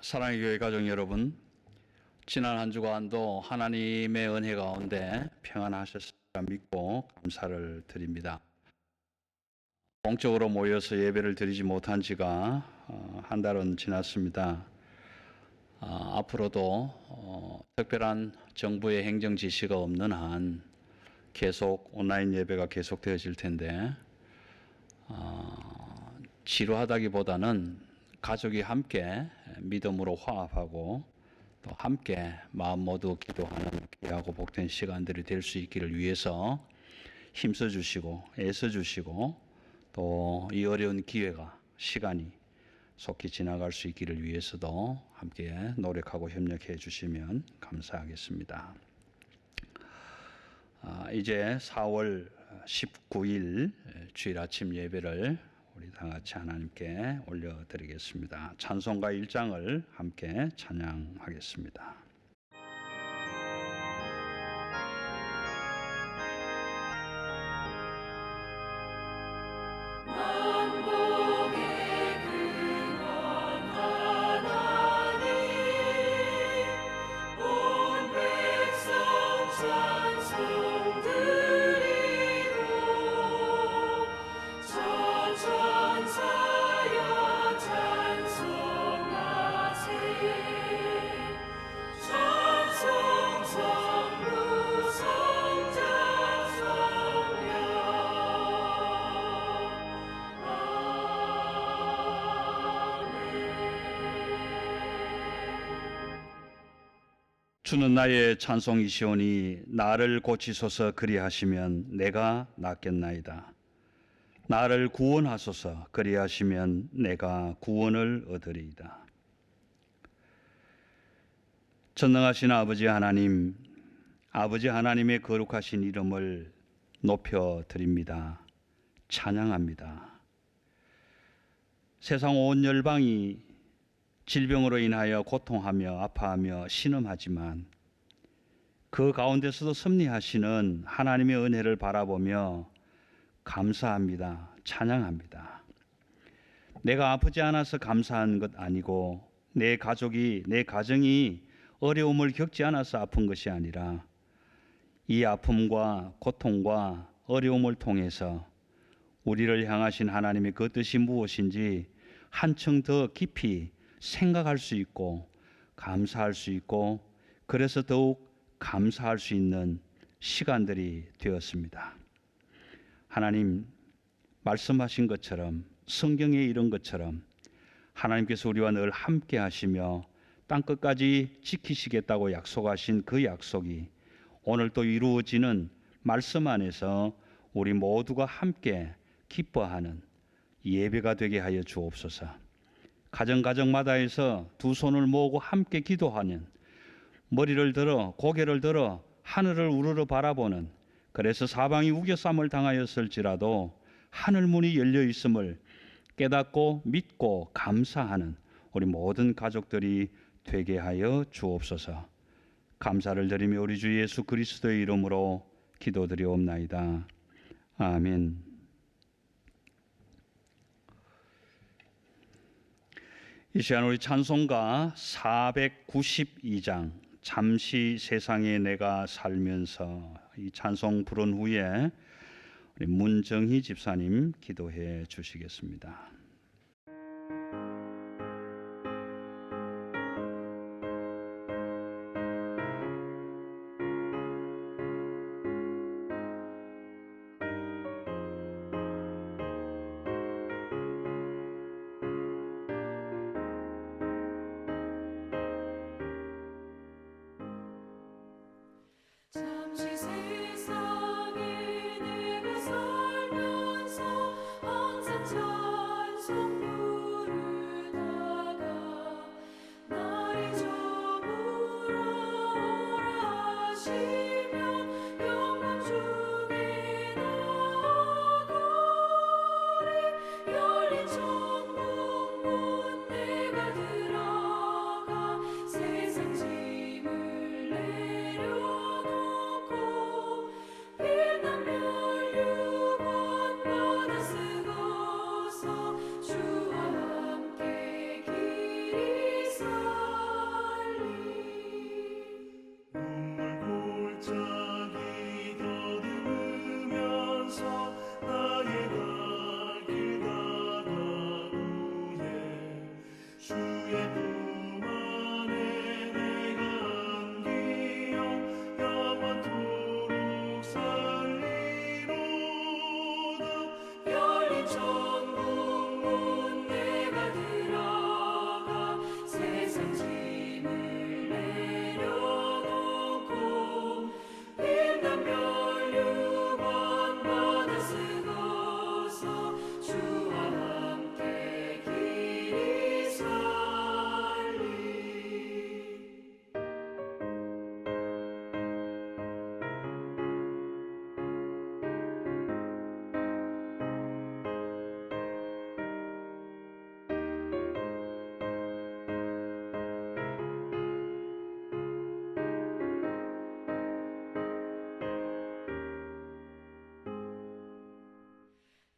사랑의 교회 가족 여러분, 지난 한 주간도 하나님의 은혜 가운데 평안하셨으리라 믿고 감사를 드립니다. 공적으로 모여서 예배를 드리지 못한 지가 한 달은 지났습니다. 앞으로도 특별한 정부의 행정 지시가 없는 한 계속 온라인 예배가 계속되어질 텐데 지루하다기보다는 가족이 함께 믿음으로 화합하고 또 함께 마음 모두 기도하는 귀하고 복된 시간들이 될 수 있기를 위해서 힘써 주시고 애써 주시고 또 이 어려운 기회가 시간이 속히 지나갈 수 있기를 위해서도 함께 노력하고 협력해 주시면 감사하겠습니다. 이제 4월 19일 주일 아침 예배를 우리 다 같이 하나님께 올려드리겠습니다. 찬송가 1장을 함께 찬양하겠습니다. 주는 나의 찬송이시오니 나를 고치소서 그리하시면 내가 낫겠나이다. 나를 구원하소서 그리하시면 내가 구원을 얻으리이다. 전능하신 아버지 하나님, 아버지 하나님의 거룩하신 이름을 높여드립니다. 찬양합니다. 세상 온 열방이 질병으로 인하여 고통하며 아파하며 신음하지만 그 가운데서도 섭리하시는 하나님의 은혜를 바라보며 감사합니다. 찬양합니다. 내가 아프지 않아서 감사한 것 아니고 내 가족이, 내 가정이 어려움을 겪지 않아서 아픈 것이 아니라 이 아픔과 고통과 어려움을 통해서 우리를 향하신 하나님의 그 뜻이 무엇인지 한층 더 깊이 생각할 수 있고 감사할 수 있고 그래서 더욱 감사할 수 있는 시간들이 되었습니다. 하나님 말씀하신 것처럼 성경에 이런 것처럼 하나님께서 우리와 늘 함께 하시며 땅끝까지 지키시겠다고 약속하신 그 약속이 오늘 또 이루어지는 말씀 안에서 우리 모두가 함께 기뻐하는 예배가 되게 하여 주옵소서. 가정마다에서 두 손을 모으고 함께 기도하는, 머리를 들어 고개를 들어 하늘을 우러러 바라보는, 그래서 사방이 우겨쌈을 당하였을지라도 하늘 문이 열려 있음을 깨닫고 믿고 감사하는 우리 모든 가족들이 되게 하여 주옵소서. 감사를 드리며 우리 주 예수 그리스도의 이름으로 기도드리옵나이다. 아멘. 이 시간 우리 찬송가 492장 잠시 세상에 내가 살면서 이 찬송 부른 후에 우리 문정희 집사님 기도해 주시겠습니다. 잠시 세상에 내가 살면서 항상 찬송 부르다가 날이 저물어 오라 하시면 영광 중에 나아가리 열린 천국 문 내가 들어가 세상 짐을 내려 빛나며 나의 발길 닿아 후에 주의 품 안에 내가 안기어 영원토록 살리로다. 열린 천국 문 내가 들어가 세상 짐을 내려놓고 빛난 멸류관 받아 쓰고서 주와 함께 길이 살리.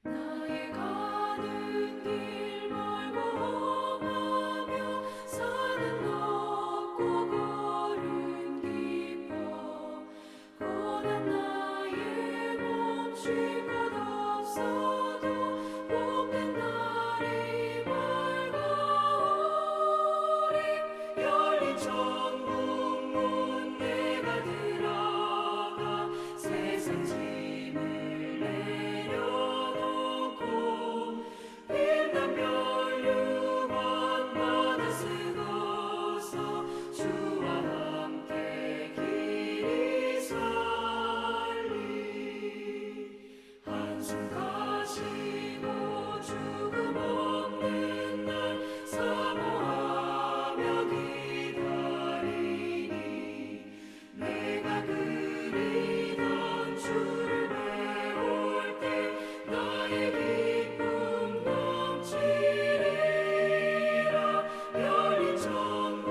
나의 가는 길 멀고 험하며 산은 높고 걸음 깊어 고난 나의 멈출 것 없어도 복된 날이 밝아오리. 열린 천국 문 내가 들어가 세상 짐을 내려놓고 빛난 멸류관 받아 쓰고서 주와 함께 길이 살리. 한숨 가시고 죽음 없는 날 사모하며 기다리니 내가 그리던 주를 배울 때 나의 기쁨 넘치리라. 열린 천국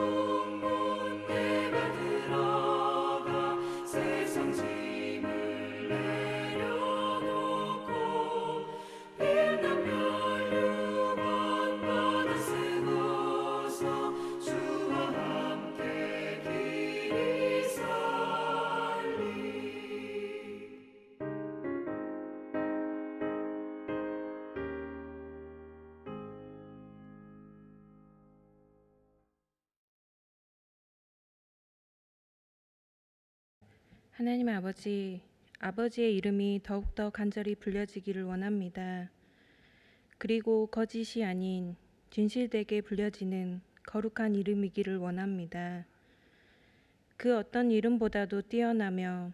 문 내가 들어가 세상 짐을 내려놓고 빛난 멸류관 받아 쓰고서 주와 함께 길이 살리. 하나님 아버지, 아버지의 이름이 더욱더 간절히 불려지기를 원합니다. 그리고 거짓이 아닌 진실되게 불려지는 거룩한 이름이기를 원합니다. 그 어떤 이름보다도 뛰어나며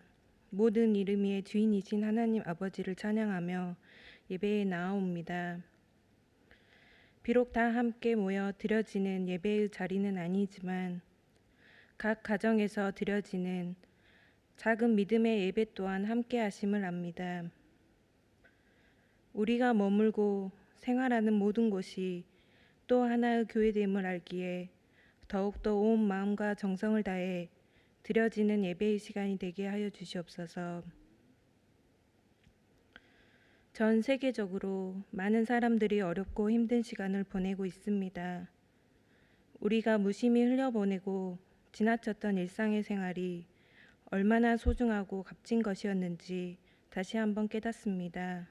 모든 이름 위의 주인이신 하나님 아버지를 찬양하며 예배에 나아옵니다. 비록 다 함께 모여 드려지는 예배의 자리는 아니지만 각 가정에서 드려지는 작은 믿음의 예배 또한 함께 하심을 압니다. 우리가 머물고 생활하는 모든 곳이 또 하나의 교회됨을 알기에 더욱더 온 마음과 정성을 다해 드려지는 예배의 시간이 되게 하여 주시옵소서. 전 세계적으로 많은 사람들이 어렵고 힘든 시간을 보내고 있습니다. 우리가 무심히 흘려보내고 지나쳤던 일상의 생활이 얼마나 소중하고 값진 것이었는지 다시 한번 깨닫습니다.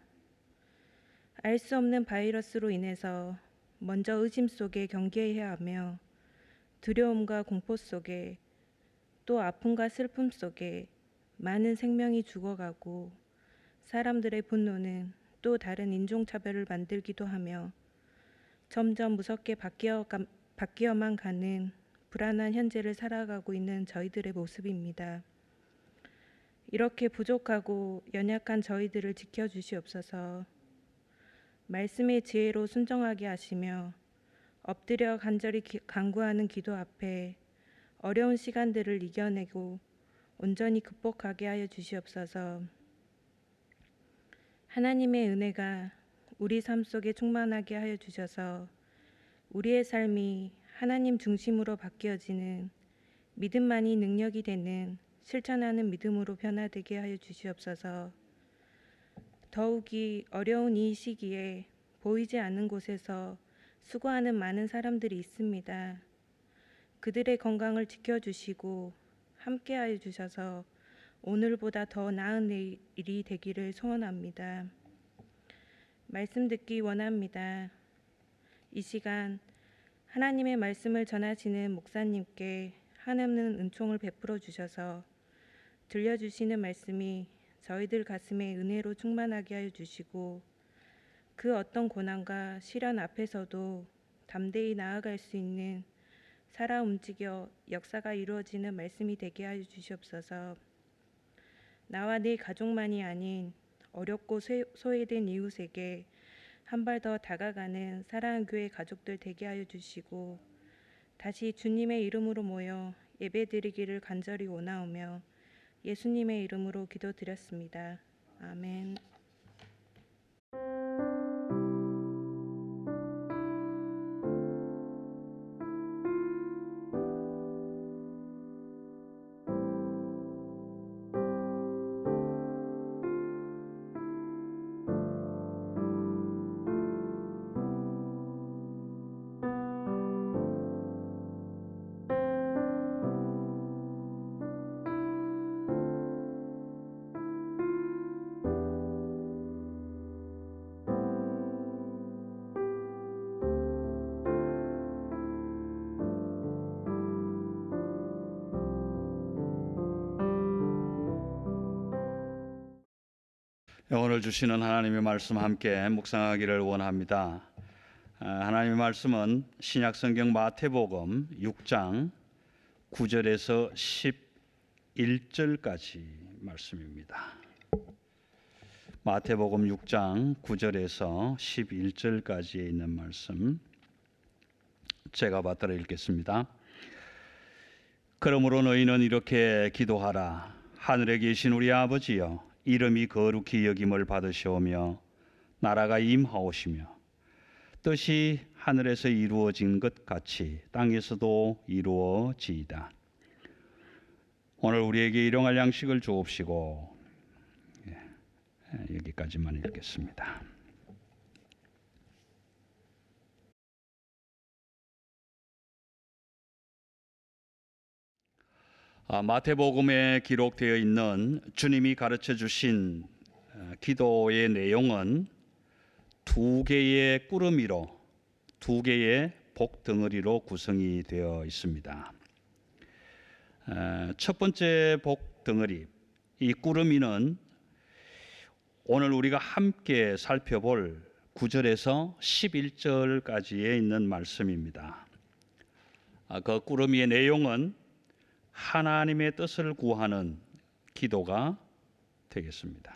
알 수 없는 바이러스로 인해서 먼저 의심 속에 경계해야 하며 두려움과 공포 속에 또 아픔과 슬픔 속에 많은 생명이 죽어가고 사람들의 분노는 또 다른 인종차별을 만들기도 하며 점점 무섭게 바뀌어만 가는 불안한 현재를 살아가고 있는 저희들의 모습입니다. 이렇게 부족하고 연약한 저희들을 지켜주시옵소서. 말씀의 지혜로 순종하게 하시며 엎드려 간절히 간구하는 기도 앞에 어려운 시간들을 이겨내고 온전히 극복하게 하여 주시옵소서. 하나님의 은혜가 우리 삶 속에 충만하게 하여 주셔서 우리의 삶이 하나님 중심으로 바뀌어지는 믿음만이 능력이 되는 실천하는 믿음으로 변화되게 하여 주시옵소서. 더욱이 어려운 이 시기에 보이지 않는 곳에서 수고하는 많은 사람들이 있습니다. 그들의 건강을 지켜주시고 함께하여 주셔서 오늘보다 더 나은 일이 되기를 소원합니다. 말씀 듣기 원합니다. 이 시간 하나님의 말씀을 전하시는 목사님께 한없는 은총을 베풀어 주셔서 들려주시는 말씀이 저희들 가슴에 은혜로 충만하게 하여 주시고 그 어떤 고난과 시련 앞에서도 담대히 나아갈 수 있는 살아 움직여 역사가 이루어지는 말씀이 되게 하여 주시옵소서. 나와 내 가족만이 아닌 어렵고 소외된 이웃에게 한 발 더 다가가는 사랑하는 교회 가족들 되게 하여 주시고 다시 주님의 이름으로 모여 예배드리기를 간절히 원하오며 예수님의 이름으로 기도드렸습니다. 아멘. 오늘 주시는 하나님의 말씀 함께 묵상하기를 원합니다. 하나님의 말씀은 신약성경 마태복음 6장 9절에서 11절까지 말씀입니다. 마태복음 6장 9절에서 11절까지에 있는 말씀 제가 받들어 읽겠습니다. 그러므로 너희는 이렇게 기도하라. 하늘에 계신 우리 아버지여, 이름이 거룩히 여김을 받으시오며 나라가 임하오시며 뜻이 하늘에서 이루어진 것 같이 땅에서도 이루어지이다. 오늘 우리에게 일용할 양식을 주옵시고. 여기까지만 읽겠습니다. 마태복음에 기록되어 있는 주님이 가르쳐 주신 기도의 내용은 두 개의 꾸러미로, 두 개의 복덩어리로 구성이 되어 있습니다. 첫 번째 복덩어리, 이 꾸러미는 오늘 우리가 함께 살펴볼 9절에서 11절까지에 있는 말씀입니다. 그 꾸러미의 내용은 하나님의 뜻을 구하는 기도가 되겠습니다.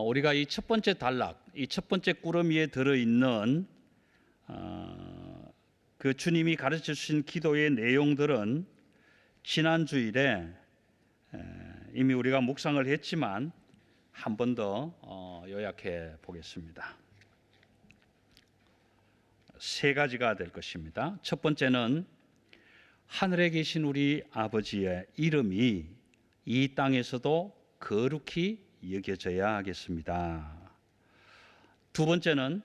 우리가 이 첫 번째 단락, 이 첫 번째 꾸러미에 들어있는 그 주님이 가르쳐 주신 기도의 내용들은 지난 주일에 이미 우리가 묵상을 했지만 한 번 더 요약해 보겠습니다. 세 가지가 될 것입니다. 첫 번째는 하늘에 계신 우리 아버지의 이름이 이 땅에서도 거룩히 여겨져야 하겠습니다. 두 번째는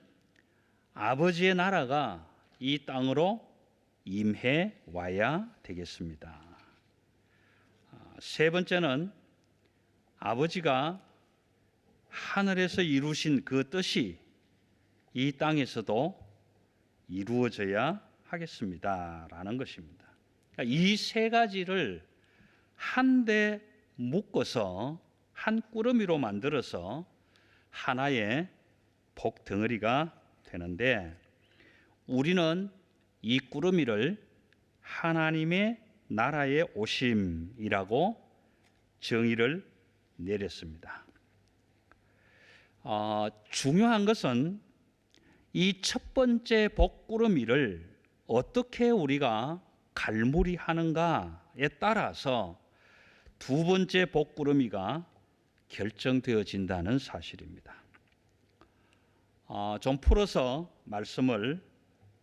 아버지의 나라가 이 땅으로 임해 와야 되겠습니다. 세 번째는 아버지가 하늘에서 이루신 그 뜻이 이 땅에서도 이루어져야 하겠습니다라는 것입니다. 이 세 가지를 한데 묶어서 한 꾸러미로 만들어서 하나의 복덩어리가 되는데, 우리는 이 꾸러미를 하나님의 나라의 오심이라고 정의를 내렸습니다. 중요한 것은 이 첫 번째 복꾸러미를 어떻게 우리가 갈무리하는가에 따라서 두 번째 복꾸러미가 결정되어진다는 사실입니다. 좀 풀어서 말씀을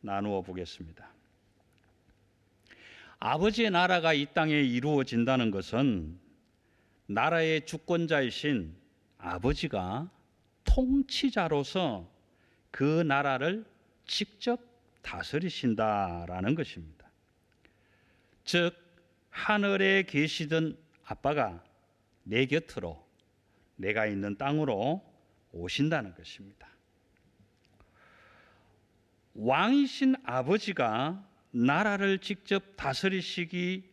나누어 보겠습니다. 아버지의 나라가 이 땅에 이루어진다는 것은 나라의 주권자이신 아버지가 통치자로서 그 나라를 직접 다스리신다라는 것입니다. 즉 하늘에 계시던 아빠가 내 곁으로, 내가 있는 땅으로 오신다는 것입니다. 왕이신 아버지가 나라를 직접 다스리시기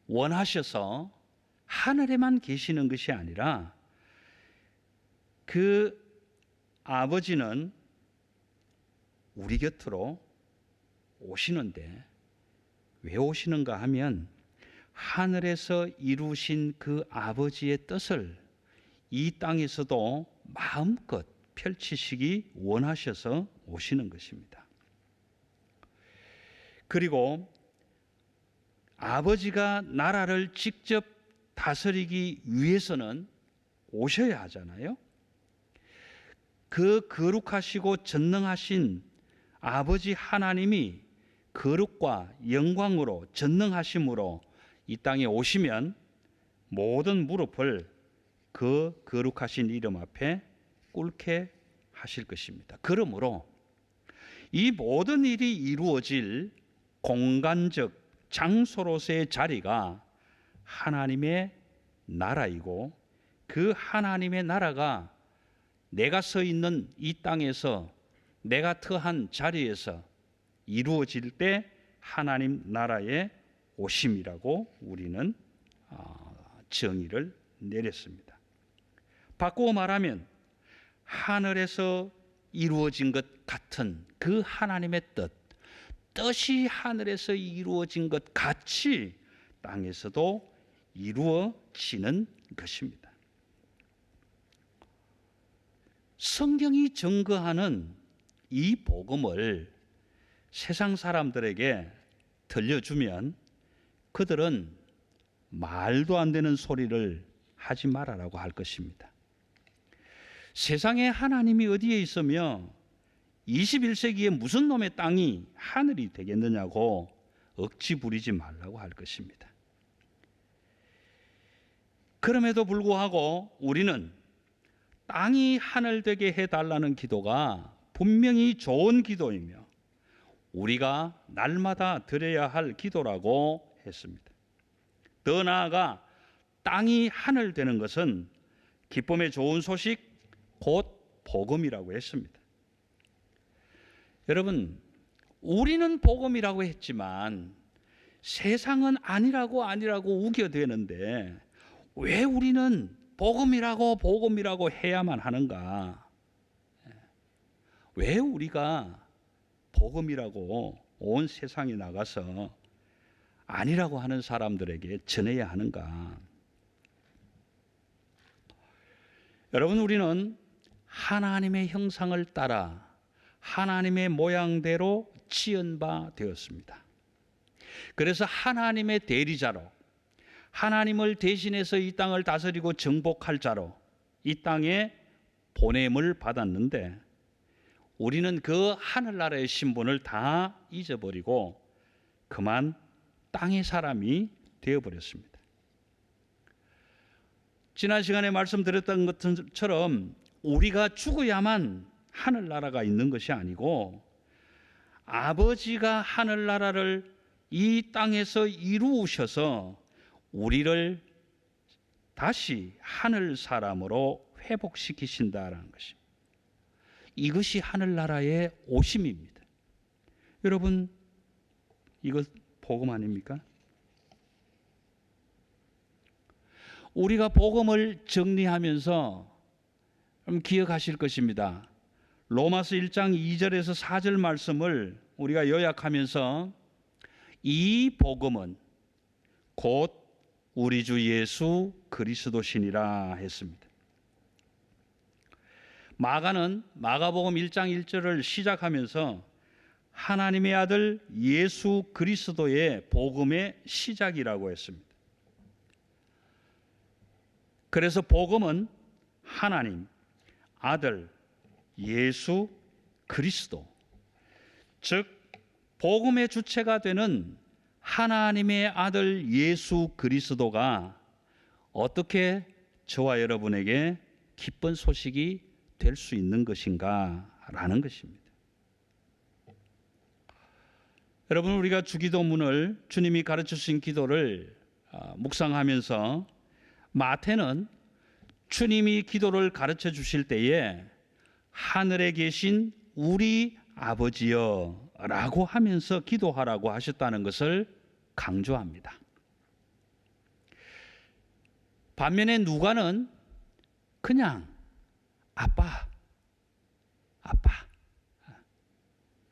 원하셔서 하늘에만 계시는 것이 아니라 그 아버지는 우리 곁으로 오시는데 왜 오시는가 하면 하늘에서 이루신 그 아버지의 뜻을 이 땅에서도 마음껏 펼치시기 원하셔서 오시는 것입니다. 그리고 아버지가 나라를 직접 다스리기 위해서는 오셔야 하잖아요. 그 거룩하시고 전능하신 아버지 하나님이 거룩과 영광으로 전능하심으로 이 땅에 오시면 모든 무릎을 그 거룩하신 이름 앞에 꿇게 하실 것입니다. 그러므로 이 모든 일이 이루어질 공간적 장소로서의 자리가 하나님의 나라이고 그 하나님의 나라가 내가 서 있는 이 땅에서 내가 처한 자리에서 이루어질 때 하나님 나라의 오심이라고 우리는 정의를 내렸습니다. 바꾸어 말하면 하늘에서 이루어진 것 같은 그 하나님의 뜻이 하늘에서 이루어진 것 같이 땅에서도 이루어지는 것입니다. 성경이 증거하는 이 복음을 세상 사람들에게 들려주면 그들은 말도 안 되는 소리를 하지 말아라고 할 것입니다. 세상에 하나님이 어디에 있으며 21세기에 무슨 놈의 땅이 하늘이 되겠느냐고 억지 부리지 말라고 할 것입니다. 그럼에도 불구하고 우리는 땅이 하늘 되게 해달라는 기도가 분명히 좋은 기도이며 우리가 날마다 드려야 할 기도라고 했습니다. 더 나아가 땅이 하늘 되는 것은 기쁨의 좋은 소식 곧 복음이라고 했습니다. 여러분, 우리는 복음이라고 했지만 세상은 아니라고 우겨대는데 왜 우리는 복음이라고 해야만 하는가? 왜 우리가 복음이라고 온 세상에 나가서 아니라고 하는 사람들에게 전해야 하는가? 여러분, 우리는 하나님의 형상을 따라 하나님의 모양대로 지은 바 되었습니다. 그래서 하나님의 대리자로 하나님을 대신해서 이 땅을 다스리고 정복할 자로 이 땅에 보냄을 받았는데 우리는 그 하늘나라의 신분을 다 잊어버리고 그만 땅의 사람이 되어버렸습니다. 지난 시간에 말씀드렸던 것처럼 우리가 죽어야만 하늘나라가 있는 것이 아니고 아버지가 하늘나라를 이 땅에서 이루셔서 우리를 다시 하늘 사람으로 회복시키신다라는 것입니다. 이것이 하늘나라의 오심입니다. 여러분, 이거 복음 아닙니까? 우리가 복음을 정리하면서 기억하실 것입니다. 로마서 1장 2절에서 4절 말씀을 우리가 요약하면서 이 복음은 곧 우리 주 예수 그리스도시니라 했습니다. 마가는 마가복음 1장 1절을 시작하면서 하나님의 아들 예수 그리스도의 복음의 시작이라고 했습니다. 그래서 복음은 하나님, 아들, 예수 그리스도, 즉 복음의 주체가 되는 하나님의 아들 예수 그리스도가 어떻게 저와 여러분에게 기쁜 소식이 될 수 있는 것인가 라는 것입니다. 여러분, 우리가 주기도문을 주님이 가르쳐 주신 기도를 묵상하면서 마태는 주님이 기도를 가르쳐 주실 때에 하늘에 계신 우리 아버지여 라고 하면서 기도하라고 하셨다는 것을 강조합니다. 반면에 누가는 그냥 아빠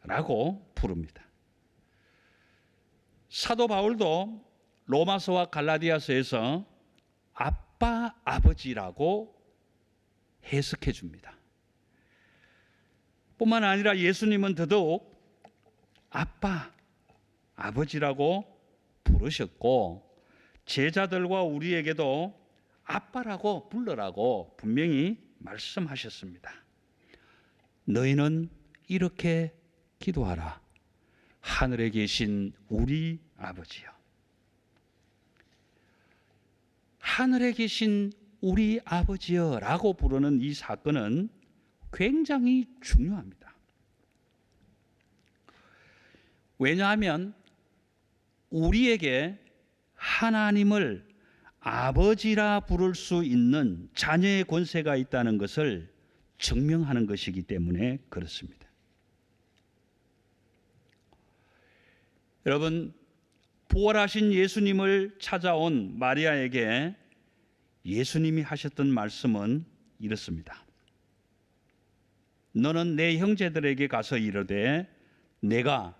라고 부릅니다. 사도 바울도 로마서와 갈라디아서에서 아빠, 아버지라고 해석해 줍니다. 뿐만 아니라 예수님은 더더욱 아빠, 아버지라고 부르셨고 제자들과 우리에게도 아빠라고 불러라고 분명히 말씀하셨습니다. 너희는 이렇게 기도하라. 하늘에 계신 우리 아버지여. 하늘에 계신 우리 아버지여 라고 부르는 이 사건은 굉장히 중요합니다. 왜냐하면 우리에게 하나님을 아버지라 부를 수 있는 자녀의 권세가 있다는 것을 증명하는 것이기 때문에 그렇습니다. 여러분, 부활하신 예수님을 찾아온 마리아에게 예수님이 하셨던 말씀은 이렇습니다. 너는 내 형제들에게 가서 이르되 내가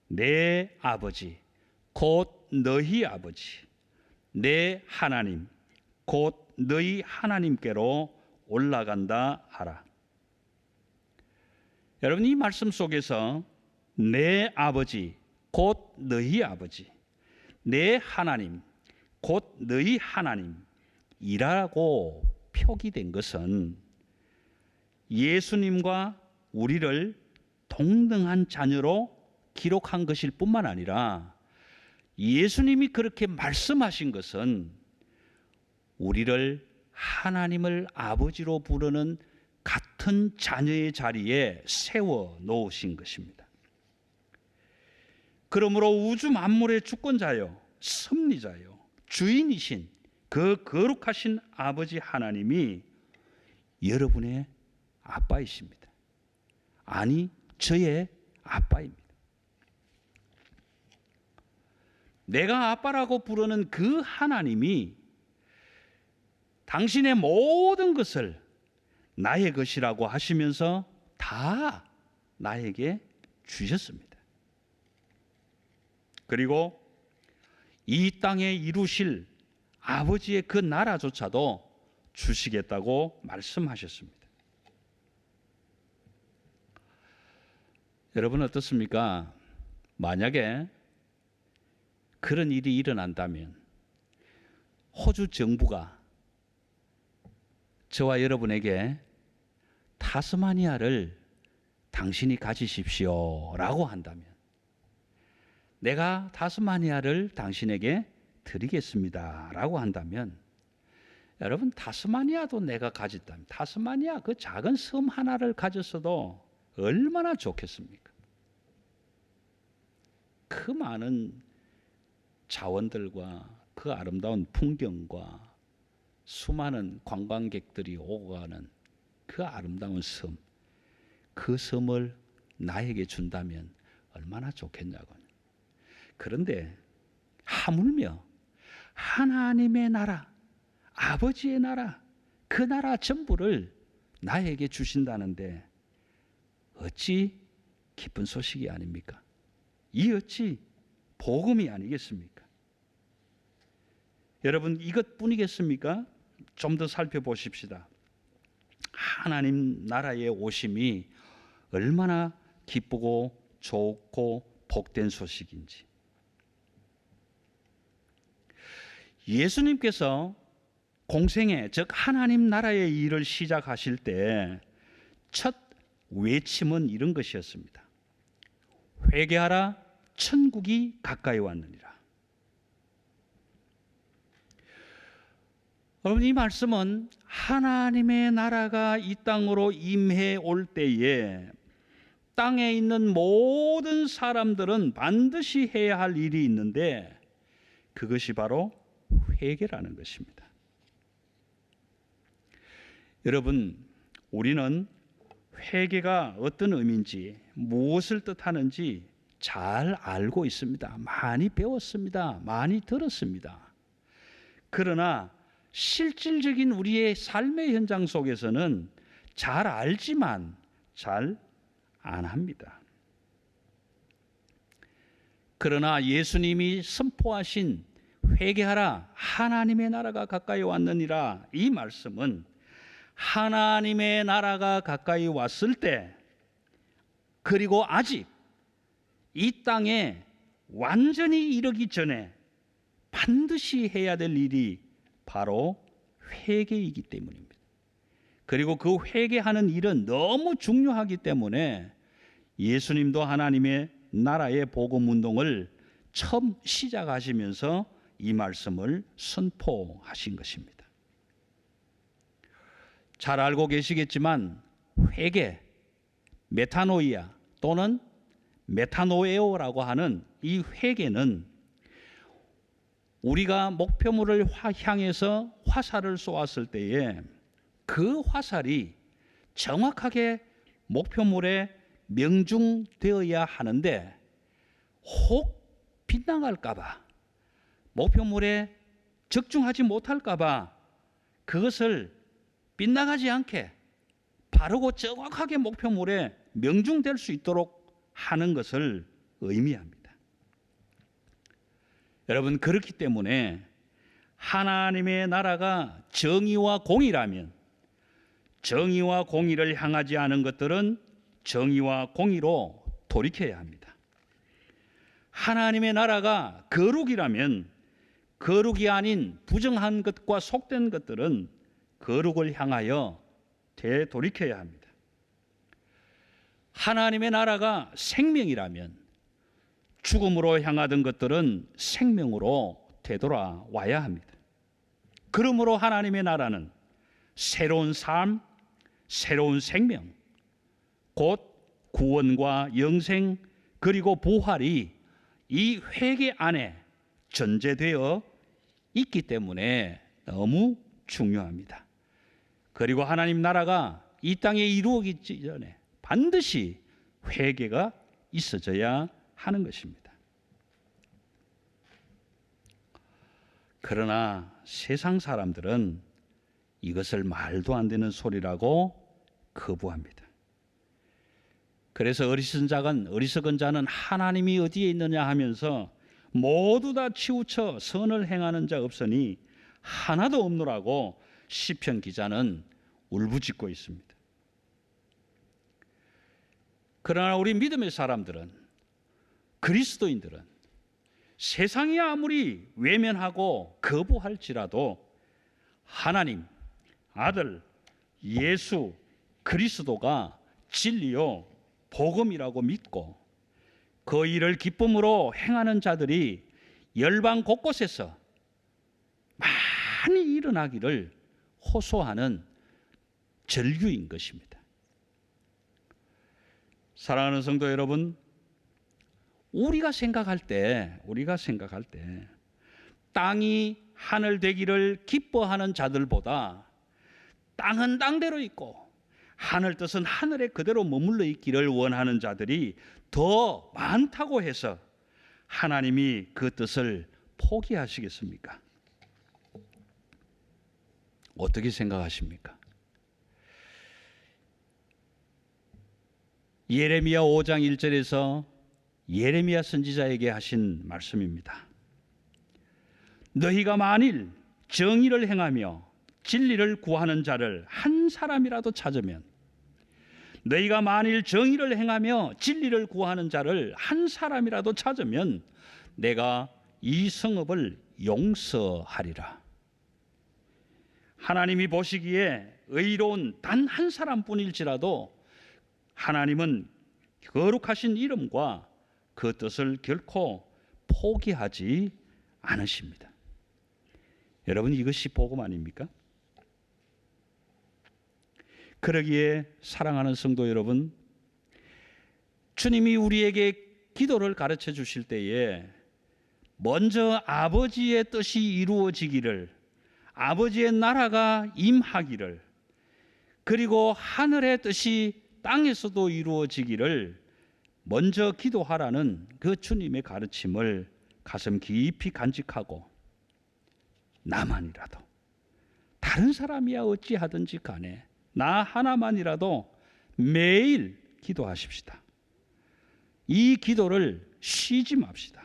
내 아버지 곧 너희 아버지 내 하나님 곧 너희 하나님께로 올라간다 하라. 여러분, 이 말씀 속에서 내 아버지 곧 너희 아버지 내 하나님 곧 너희 하나님이라고 표기된 것은 예수님과 우리를 동등한 자녀로 기록한 것일 뿐만 아니라 예수님이 그렇게 말씀하신 것은 우리를 하나님을 아버지로 부르는 같은 자녀의 자리에 세워 놓으신 것입니다. 그러므로 우주 만물의 주권자요 섭리자요 주인이신 그 거룩하신 아버지 하나님이 여러분의 아빠이십니다. 아니, 저의 아빠입니다. 내가 아빠라고 부르는 그 하나님이 당신의 모든 것을 나의 것이라고 하시면서 다 나에게 주셨습니다. 그리고 이 땅에 이루실 아버지의 그 나라조차도 주시겠다고 말씀하셨습니다. 여러분 어떻습니까? 만약에 그런 일이 일어난다면 호주 정부가 저와 여러분에게 타스마니아를 당신이 가지십시오 라고 한다면 내가 타스마니아를 당신에게 드리겠습니다 라고 한다면 여러분 타스마니아도 내가 가졌다면 타스마니아 그 작은 섬 하나를 가졌어도 얼마나 좋겠습니까? 그 많은 자원들과 그 아름다운 풍경과 수많은 관광객들이 오고 가는 그 아름다운 섬, 그 섬을 나에게 준다면 얼마나 좋겠냐고요. 그런데 하물며 하나님의 나라, 아버지의 나라, 그 나라 전부를 나에게 주신다는데 어찌 기쁜 소식이 아닙니까? 이 어찌 복음이 아니겠습니까? 여러분 이것뿐이겠습니까? 좀 더 살펴보십시다. 하나님 나라의 오심이 얼마나 기쁘고 좋고 복된 소식인지. 예수님께서 공생애 즉 하나님 나라의 일을 시작하실 때 첫 외침은 이런 것이었습니다. 회개하라 천국이 가까이 왔느니라. 여러분 이 말씀은 하나님의 나라가 이 땅으로 임해 올 때에 땅에 있는 모든 사람들은 반드시 해야 할 일이 있는데 그것이 바로 회개라는 것입니다. 여러분, 우리는 회개가 어떤 의미인지, 무엇을 뜻하는지 잘 알고 있습니다. 많이 배웠습니다. 많이 들었습니다. 그러나 실질적인 우리의 삶의 현장 속에서는 잘 알지만 잘 안 합니다. 그러나 예수님이 선포하신 회개하라, 하나님의 나라가 가까이 왔느니라, 이 말씀은 하나님의 나라가 가까이 왔을 때, 그리고 아직 이 땅에 완전히 이르기 전에 반드시 해야 될 일이 바로 회개이기 때문입니다. 그리고 그 회개하는 일은 너무 중요하기 때문에 예수님도 하나님의 나라의 복음 운동을 처음 시작하시면서 이 말씀을 선포하신 것입니다. 잘 알고 계시겠지만 회개, 메타노이아 또는 메타노에오라고 하는 이 회개는 우리가 목표물을 향해서 화살을 쏘았을 때에 그 화살이 정확하게 목표물에 명중되어야 하는데 혹 빗나갈까 봐, 목표물에 적중하지 못할까 봐 그것을 빗나가지 않게 바르고 정확하게 목표물에 명중될 수 있도록 하는 것을 의미합니다. 여러분, 그렇기 때문에 하나님의 나라가 정의와 공의라면 정의와 공의를 향하지 않은 것들은 정의와 공의로 돌이켜야 합니다. 하나님의 나라가 거룩이라면 거룩이 아닌 부정한 것과 속된 것들은 거룩을 향하여 되돌이켜야 합니다. 하나님의 나라가 생명이라면 죽음으로 향하던 것들은 생명으로 되돌아와야 합니다. 그러므로 하나님의 나라는 새로운 삶, 새로운 생명, 곧 구원과 영생 그리고 부활이 이 회개 안에 전제되어 있기 때문에 너무 중요합니다. 그리고 하나님 나라가 이 땅에 이루어지기 전에 반드시 회개가 있어져야 하는 것입니다. 그러나 세상 사람들은 이것을 말도 안 되는 소리라고 거부합니다. 그래서 어리석은 자는 하나님이 어디에 있느냐 하면서 모두 다 치우쳐 선을 행하는 자 없으니 하나도 없노라고 시편 기자는 울부짖고 있습니다. 그러나 우리 믿음의 사람들은, 그리스도인들은 세상이 아무리 외면하고 거부할지라도 하나님, 아들, 예수, 그리스도가 진리요 복음이라고 믿고 그 일을 기쁨으로 행하는 자들이 열방 곳곳에서 많이 일어나기를 호소하는 절규인 것입니다. 사랑하는 성도 여러분, 우리가 생각할 때 땅이 하늘 되기를 기뻐하는 자들보다 땅은 땅대로 있고 하늘 뜻은 하늘에 그대로 머물러 있기를 원하는 자들이 더 많다고 해서 하나님이 그 뜻을 포기하시겠습니까? 어떻게 생각하십니까? 예레미야 5장 1절에서 예레미야 선지자에게 하신 말씀입니다. 너희가 만일 정의를 행하며 진리를 구하는 자를 한 사람이라도 찾으면, 너희가 만일 정의를 행하며 진리를 구하는 자를 한 사람이라도 찾으면 내가 이 성읍을 용서하리라. 하나님이 보시기에 의로운 단 한 사람뿐일지라도 하나님은 거룩하신 이름과 그 뜻을 결코 포기하지 않으십니다. 여러분, 이것이 복음 아닙니까? 그러기에 사랑하는 성도 여러분, 주님이 우리에게 기도를 가르쳐 주실 때에 먼저 아버지의 뜻이 이루어지기를, 아버지의 나라가 임하기를, 그리고 하늘의 뜻이 땅에서도 이루어지기를 먼저 기도하라는 그 주님의 가르침을 가슴 깊이 간직하고 나만이라도 다른 사람이야 어찌하든지 간에 나 하나만이라도 매일 기도하십시다. 이 기도를 쉬지 맙시다.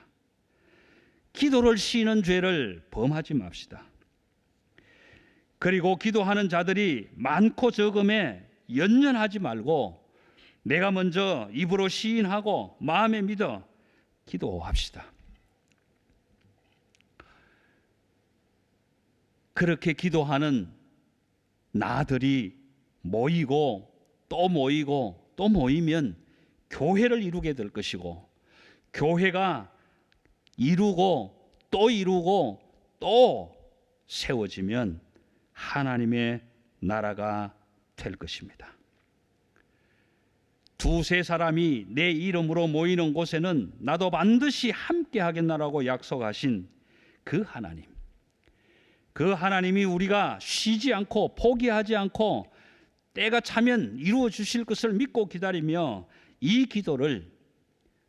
기도를 쉬는 죄를 범하지 맙시다. 그리고 기도하는 자들이 많고 적음에 연연하지 말고 내가 먼저 입으로 시인하고 마음에 믿어 기도합시다. 그렇게 기도하는 나들이 모이고 또 모이고 또 모이면 교회를 이루게 될 것이고, 교회가 이루고 또 세워지면 하나님의 나라가 될 것입니다. 두세 사람이 내 이름으로 모이는 곳에는 나도 반드시 함께 하겠나라고 약속하신 그 하나님, 그 하나님이 우리가 쉬지 않고 포기하지 않고 때가 차면 이루어 주실 것을 믿고 기다리며 이 기도를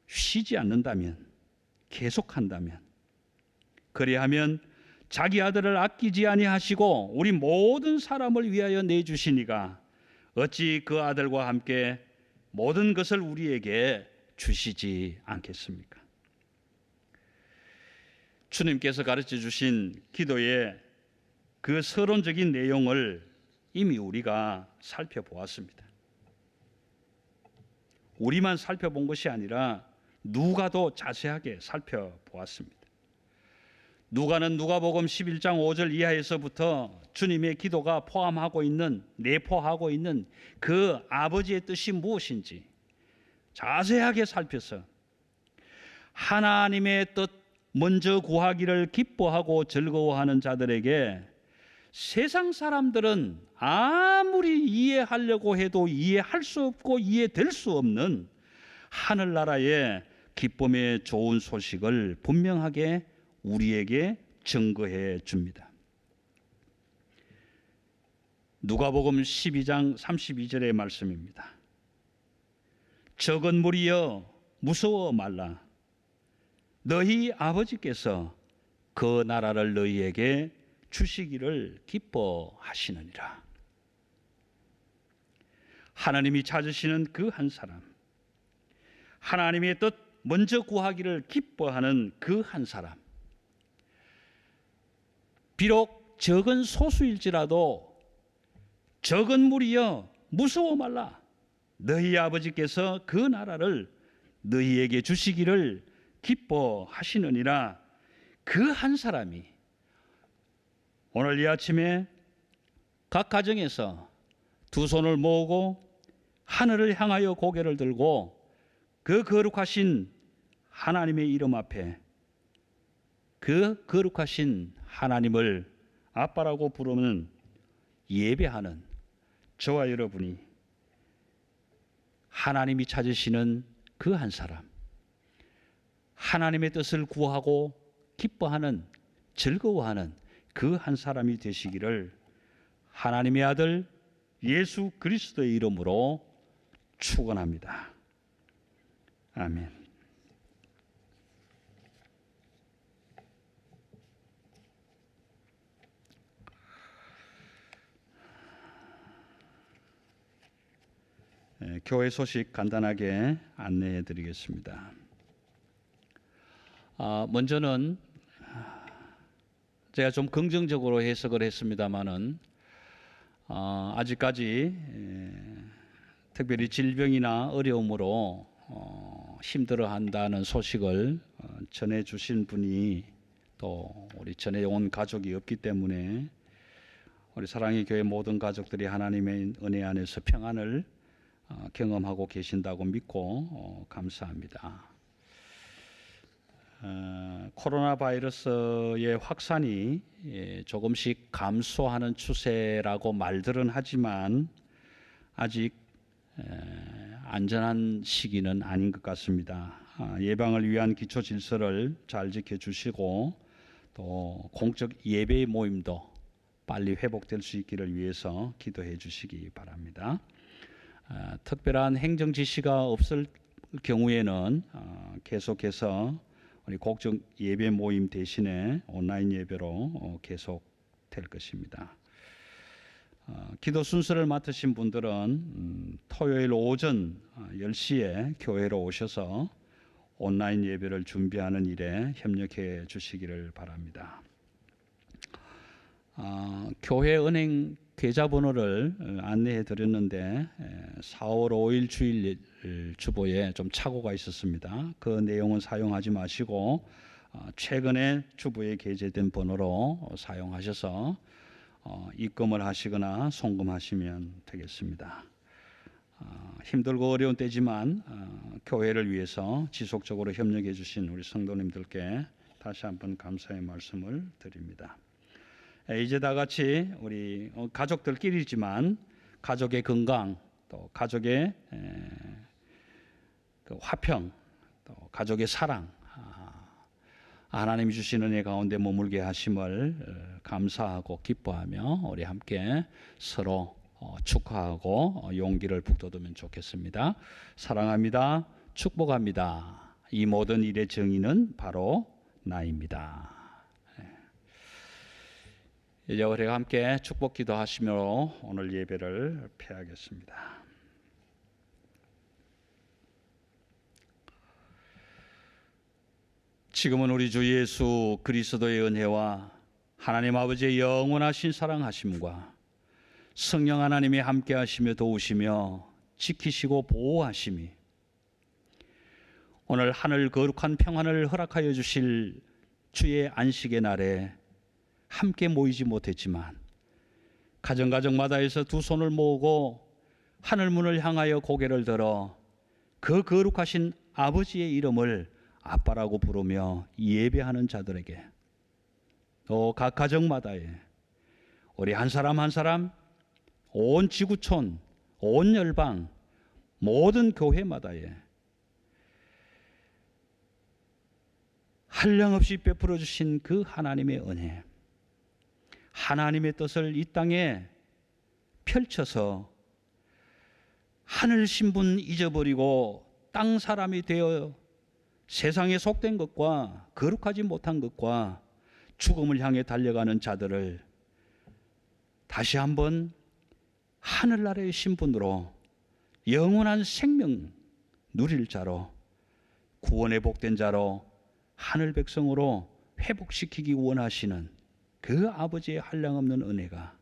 쉬지 않는다면, 계속한다면, 그리하면 자기 아들을 아끼지 아니하시고 우리 모든 사람을 위하여 내주시니가 어찌 그 아들과 함께 모든 것을 우리에게 주시지 않겠습니까? 주님께서 가르쳐 주신 기도의 그 서론적인 내용을 이미 우리가 살펴보았습니다. 우리만 살펴본 것이 아니라 누가도 자세하게 살펴보았습니다. 누가는 누가복음 11장 5절 이하에서부터 주님의 기도가 내포하고 있는 그 아버지의 뜻이 무엇인지 자세하게 살펴서 하나님의 뜻 먼저 구하기를 기뻐하고 즐거워하는 자들에게 세상 사람들은 아무리 이해하려고 해도 이해할 수 없고 이해될 수 없는 하늘나라의 기쁨의 좋은 소식을 분명하게 우리에게 증거해 줍니다. 누가복음 12장 32절의 말씀입니다. 적은 무리여 무서워 말라. 너희 아버지께서 그 나라를 너희에게 주시기를 기뻐하시느니라. 하나님이 찾으시는 그 한 사람, 하나님의 뜻 먼저 구하기를 기뻐하는 그 한 사람, 비록 적은 소수일지라도 적은 무리여 무서워 말라. 너희 아버지께서 그 나라를 너희에게 주시기를 기뻐하시느니라. 그 한 사람이 오늘 이 아침에 각 가정에서 두 손을 모으고 하늘을 향하여 고개를 들고 그 거룩하신 하나님의 이름 앞에 그 거룩하신 하나님을 아빠라고 부르는 예배하는 저와 여러분이 하나님이 찾으시는 그 한 사람, 하나님의 뜻을 구하고 기뻐하는, 즐거워하는 그 한 사람이 되시기를 하나님의 아들 예수 그리스도의 이름으로 축원합니다. 아멘. 교회 소식 간단하게 안내해 드리겠습니다. 먼저는 제가 좀 긍정적으로 해석을 했습니다마는 아직까지 특별히 질병이나 어려움으로 힘들어한다는 소식을 전해주신 분이 또 우리 전해온 가족이 없기 때문에 우리 사랑의 교회 모든 가족들이 하나님의 은혜 안에서 평안을 경험하고 계신다고 믿고 감사합니다. 코로나 바이러스의 확산이 조금씩 감소하는 추세라고 말들은 하지만 아직 안전한 시기는 아닌 것 같습니다. 예방을 위한 기초 질서를 잘 지켜주시고 또 공적 예배 모임도 빨리 회복될 수 있기를 위해서 기도해 주시기 바랍니다. 특별한 행정 지시가 없을 경우에는 계속해서 우리 공적 예배 모임 대신에 온라인 예배로 계속될 것입니다. 기도 순서를 맡으신 분들은 토요일 오전 10시에 교회로 오셔서 온라인 예배를 준비하는 일에 협력해 주시기를 바랍니다. 교회 은행 계좌번호를 안내해 드렸는데 4월 5일 주일 주보에 좀 착오가 있었습니다. 그 내용은 사용하지 마시고 최근에 주보에 게재된 번호로 사용하셔서 입금을 하시거나 송금하시면 되겠습니다. 힘들고 어려운 때지만 교회를 위해서 지속적으로 협력해 주신 우리 성도님들께 다시 한번 감사의 말씀을 드립니다. 이제 다 같이 우리 가족들끼리지만 가족의 건강, 또 가족의 그 화평, 또 가족의 사랑, 하나님이 주신 은혜 가운데 머물게 하심을 감사하고 기뻐하며 우리 함께 서로 축하하고 용기를 북돋으면 좋겠습니다. 사랑합니다. 축복합니다. 이 모든 일의 정의는 바로 나입니다. 이제 우리가 함께 축복 기도하시며 오늘 예배를 폐하겠습니다. 지금은 우리 주 예수 그리스도의 은혜와 하나님 아버지의 영원하신 사랑하심과 성령 하나님이 함께 하시며 도우시며 지키시고 보호하심이 오늘 하늘 거룩한 평안을 허락하여 주실 주의 안식의 날에 함께 모이지 못했지만 가정마다에서 두 손을 모으고 하늘 문을 향하여 고개를 들어 그 거룩하신 아버지의 이름을 아빠라고 부르며 예배하는 자들에게 또 각 가정마다에 우리 한 사람 한 사람 온 지구촌 온 열방 모든 교회마다에 한량없이 베풀어 주신 그 하나님의 은혜, 하나님의 뜻을 이 땅에 펼쳐서 하늘 신분 잊어버리고 땅 사람이 되어 세상에 속된 것과 거룩하지 못한 것과 죽음을 향해 달려가는 자들을 다시 한번 하늘나라의 신분으로 영원한 생명 누릴 자로 구원의 복된 자로 하늘 백성으로 회복시키기 원하시는 그 아버지의 한량없는 은혜가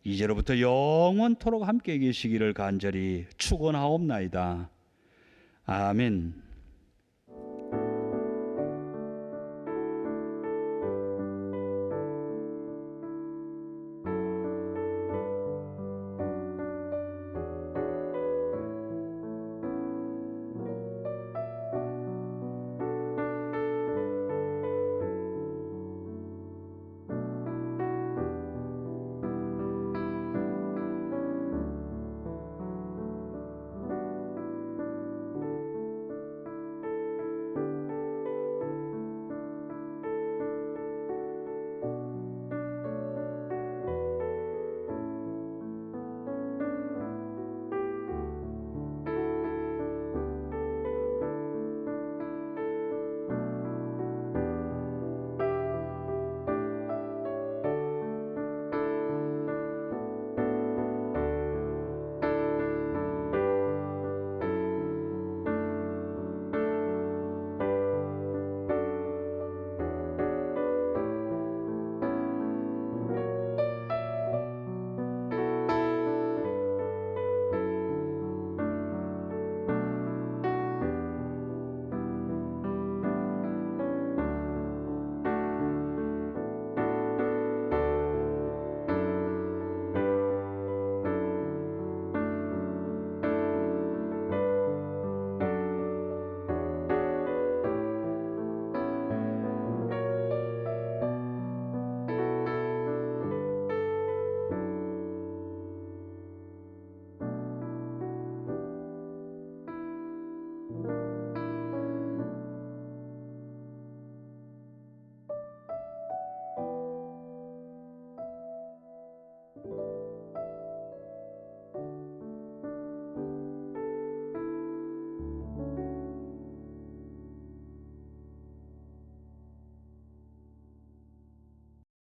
이제로부터 영원토록 함께 계시기를 간절히 축원하옵나이다. 아멘.